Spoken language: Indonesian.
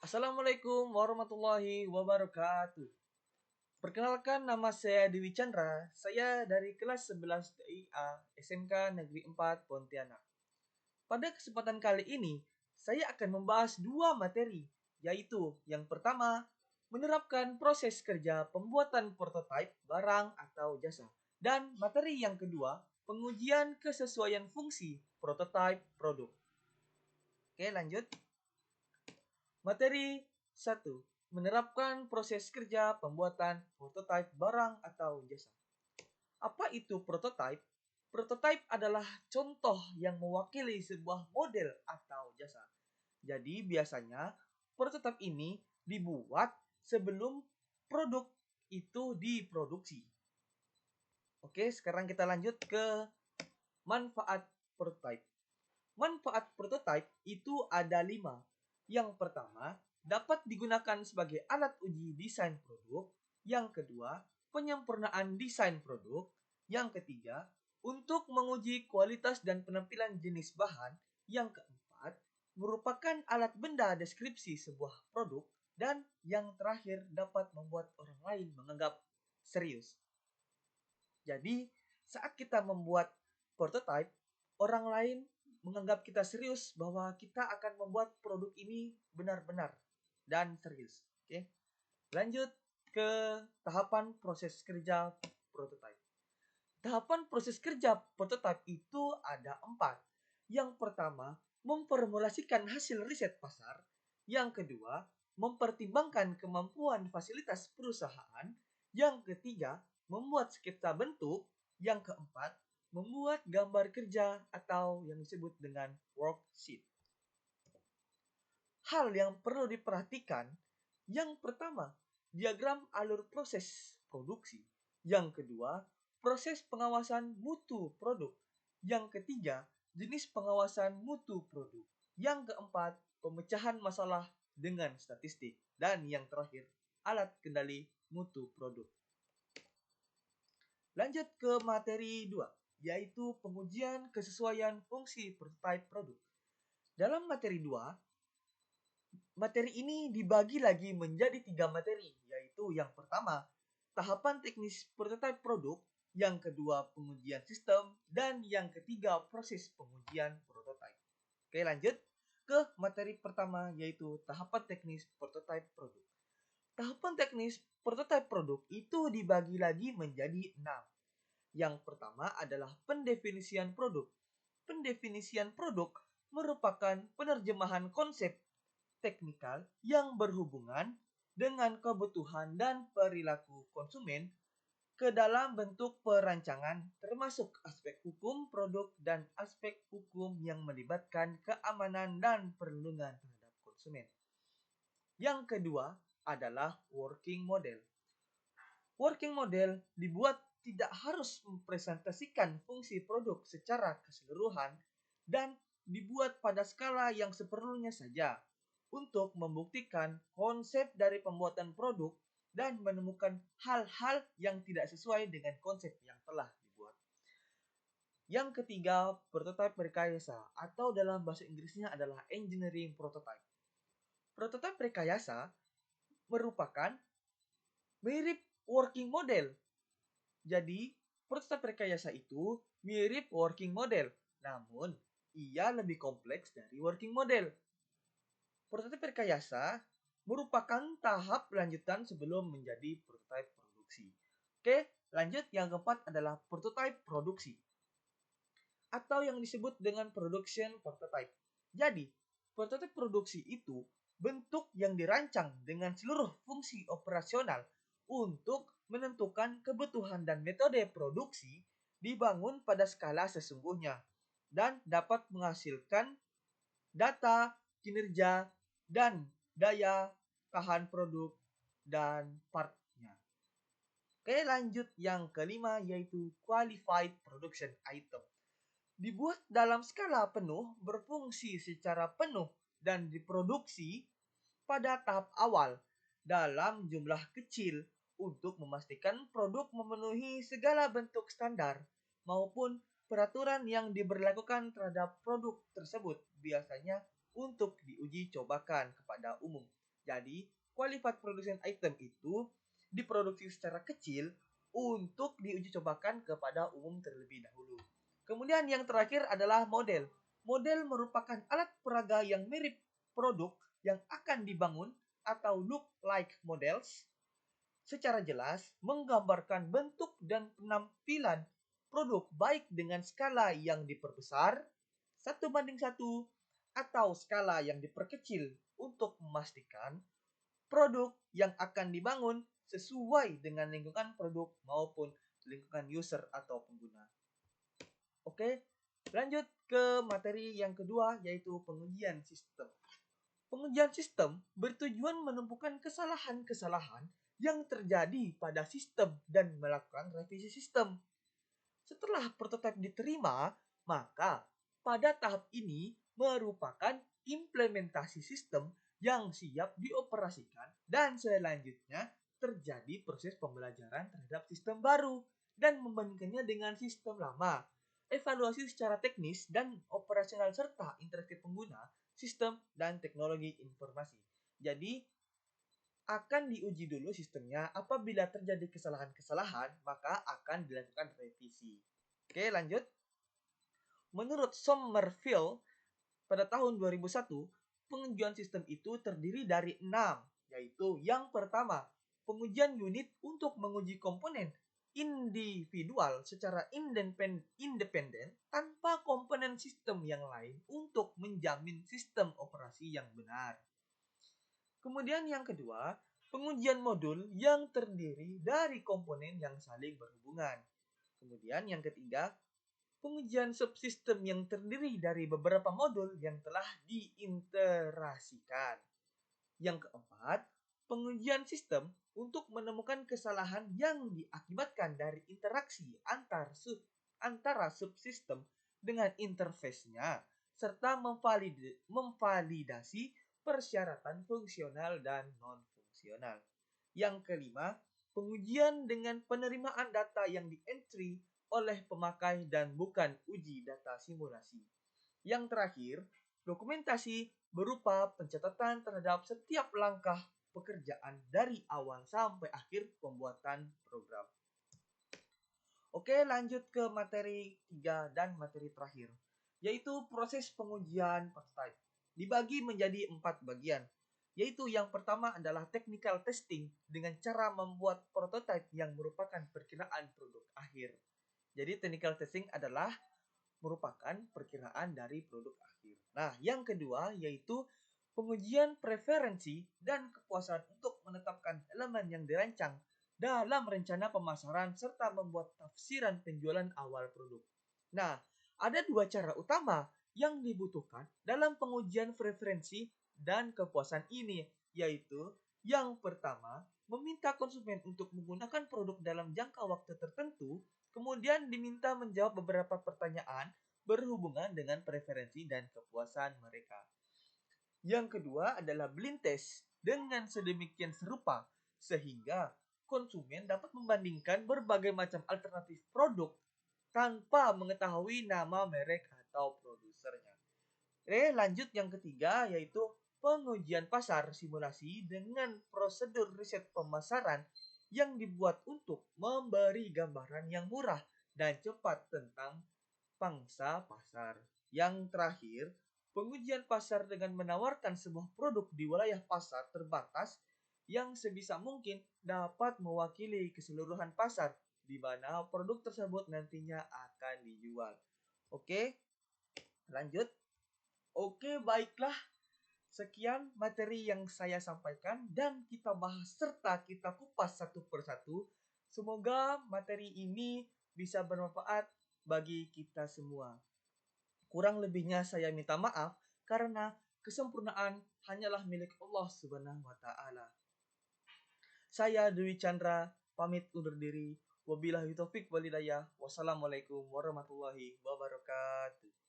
Assalamualaikum warahmatullahi wabarakatuh. Perkenalkan, nama saya Dewi Chandra. Saya dari kelas 11 TIA SMK Negeri 4 Pontianak. Pada kesempatan kali ini, saya akan membahas dua materi, yaitu yang pertama, menerapkan proses kerja pembuatan prototipe barang atau jasa. Dan materi yang kedua, pengujian kesesuaian fungsi prototipe produk. Oke, lanjut. Materi 1. Menerapkan proses kerja pembuatan prototipe barang atau jasa. Apa itu prototipe? Prototipe adalah contoh yang mewakili sebuah model atau jasa. Jadi biasanya prototipe ini dibuat sebelum produk itu diproduksi. Oke, sekarang kita lanjut ke manfaat prototipe. Manfaat prototipe itu ada 5. Yang pertama, dapat digunakan sebagai alat uji desain produk. Yang kedua, penyempurnaan desain produk. Yang ketiga, untuk menguji kualitas dan penampilan jenis bahan. Yang keempat, merupakan alat benda deskripsi sebuah produk. Dan yang terakhir, dapat membuat orang lain menganggap serius. Jadi, saat kita membuat prototipe, orang lain menganggap kita serius bahwa kita akan membuat produk ini benar-benar dan serius. Oke. Lanjut ke tahapan proses kerja prototipe. Tahapan proses kerja prototipe itu ada 4. Yang pertama, memformulasikan hasil riset pasar. Yang kedua, mempertimbangkan kemampuan fasilitas perusahaan. Yang ketiga, membuat sketsa bentuk. Yang keempat, membuat gambar kerja atau yang disebut dengan worksheet. Hal yang perlu diperhatikan, yang pertama, diagram alur proses produksi. Yang kedua, proses pengawasan mutu produk. Yang ketiga, jenis pengawasan mutu produk. Yang keempat, pemecahan masalah dengan statistik. Dan yang terakhir, alat kendali mutu produk. Lanjut ke materi 2, yaitu pengujian kesesuaian fungsi prototipe produk. Dalam materi 2, materi ini dibagi lagi menjadi 3 materi, yaitu yang pertama, tahapan teknis prototipe produk, yang kedua, pengujian sistem, dan yang ketiga, proses pengujian prototipe. Oke, lanjut ke materi pertama, yaitu tahapan teknis prototipe produk. Tahapan teknis prototipe produk itu dibagi lagi menjadi 6. Yang pertama adalah pendefinisian produk. Pendefinisian produk merupakan penerjemahan konsep teknikal yang berhubungan dengan kebutuhan dan perilaku konsumen ke dalam bentuk perancangan, termasuk aspek hukum produk dan aspek hukum yang melibatkan keamanan dan perlindungan terhadap konsumen. Yang kedua adalah working model. Working model dibuat tidak harus mempresentasikan fungsi produk secara keseluruhan dan dibuat pada skala yang seperlunya saja untuk membuktikan konsep dari pembuatan produk dan menemukan hal-hal yang tidak sesuai dengan konsep yang telah dibuat. Yang ketiga, prototipe rekayasa atau dalam bahasa Inggrisnya adalah engineering prototype. Prototipe rekayasa merupakan mirip working model. Jadi, prototipe rekayasa itu mirip working model, namun ia lebih kompleks dari working model. Prototipe rekayasa merupakan tahap lanjutan sebelum menjadi prototipe produksi. Oke, lanjut yang keempat adalah prototipe produksi atau yang disebut dengan production prototype. Jadi, prototipe produksi itu bentuk yang dirancang dengan seluruh fungsi operasional untuk menentukan kebutuhan dan metode produksi dibangun pada skala sesungguhnya dan dapat menghasilkan data, kinerja, dan daya tahan produk dan partnya. Oke, lanjut yang kelima yaitu qualified production item. Dibuat dalam skala penuh, berfungsi secara penuh dan diproduksi pada tahap awal dalam jumlah kecil untuk memastikan produk memenuhi segala bentuk standar maupun peraturan yang diberlakukan terhadap produk tersebut, biasanya untuk diuji cobakan kepada umum. Jadi, qualified production item itu diproduksi secara kecil untuk diuji cobakan kepada umum terlebih dahulu. Kemudian yang terakhir adalah model. Model merupakan alat peraga yang mirip produk yang akan dibangun atau look like models, secara jelas menggambarkan bentuk dan penampilan produk baik dengan skala yang diperbesar 1:1 atau skala yang diperkecil untuk memastikan produk yang akan dibangun sesuai dengan lingkungan produk maupun lingkungan user atau pengguna. Oke, lanjut ke materi yang kedua yaitu pengujian sistem. Pengujian sistem bertujuan menemukan kesalahan-kesalahan yang terjadi pada sistem dan melakukan revisi sistem. Setelah prototipe diterima, maka pada tahap ini merupakan implementasi sistem yang siap dioperasikan dan selanjutnya terjadi proses pembelajaran terhadap sistem baru dan membandingkannya dengan sistem lama. Evaluasi secara teknis dan operasional serta interaksi pengguna, sistem, dan teknologi informasi. Jadi, akan diuji dulu sistemnya. Apabila terjadi kesalahan-kesalahan, maka akan dilakukan revisi. Oke, lanjut. Menurut Sommerville, pada tahun 2001, pengujian sistem itu terdiri dari 6, yaitu yang pertama, pengujian unit untuk menguji komponen individual secara independen tanpa komponen sistem yang lain untuk menjamin sistem operasi yang benar. Kemudian yang kedua, pengujian modul yang terdiri dari komponen yang saling berhubungan. Kemudian yang ketiga, pengujian subsistem yang terdiri dari beberapa modul yang telah diintegrasikan. Yang keempat, pengujian sistem untuk menemukan kesalahan yang diakibatkan dari interaksi antara subsistem dengan interface-nya, serta memvalidasi persyaratan fungsional dan non-fungsional. Yang kelima, pengujian dengan penerimaan data yang di-entry oleh pemakai dan bukan uji data simulasi. Yang terakhir, dokumentasi berupa pencatatan terhadap setiap langkah pekerjaan dari awal sampai akhir pembuatan program. Oke, lanjut ke materi 3 dan materi terakhir, yaitu proses pengujian prototype. Dibagi menjadi 4 bagian, yaitu yang pertama adalah technical testing dengan cara membuat prototype yang merupakan perkiraan produk akhir. Jadi technical testing adalah merupakan perkiraan dari produk akhir. Nah, yang kedua yaitu pengujian preferensi dan kepuasan untuk menetapkan elemen yang dirancang dalam rencana pemasaran serta membuat tafsiran penjualan awal produk. Nah, ada dua cara utama yang dibutuhkan dalam pengujian preferensi dan kepuasan ini, yaitu yang pertama, meminta konsumen untuk menggunakan produk dalam jangka waktu tertentu, kemudian diminta menjawab beberapa pertanyaan berhubungan dengan preferensi dan kepuasan mereka. Yang kedua adalah blind test dengan sedemikian serupa sehingga konsumen dapat membandingkan berbagai macam alternatif produk tanpa mengetahui nama merek atau produsernya. Lanjut yang ketiga yaitu pengujian pasar simulasi dengan prosedur riset pemasaran yang dibuat untuk memberi gambaran yang murah dan cepat tentang pangsa pasar. Yang terakhir, pengujian pasar dengan menawarkan sebuah produk di wilayah pasar terbatas yang sebisa mungkin dapat mewakili keseluruhan pasar di mana produk tersebut nantinya akan dijual. Oke, lanjut. Oke, baiklah. Sekian materi yang saya sampaikan dan kita bahas serta kita kupas satu persatu. Semoga materi ini bisa bermanfaat bagi kita semua. Kurang lebihnya saya minta maaf karena kesempurnaan hanyalah milik Allah Subhanahu wa taala. Saya Dwi Chandra pamit undur diri. Wabillahi taufik wal hidayah. Wassalamualaikum warahmatullahi wabarakatuh.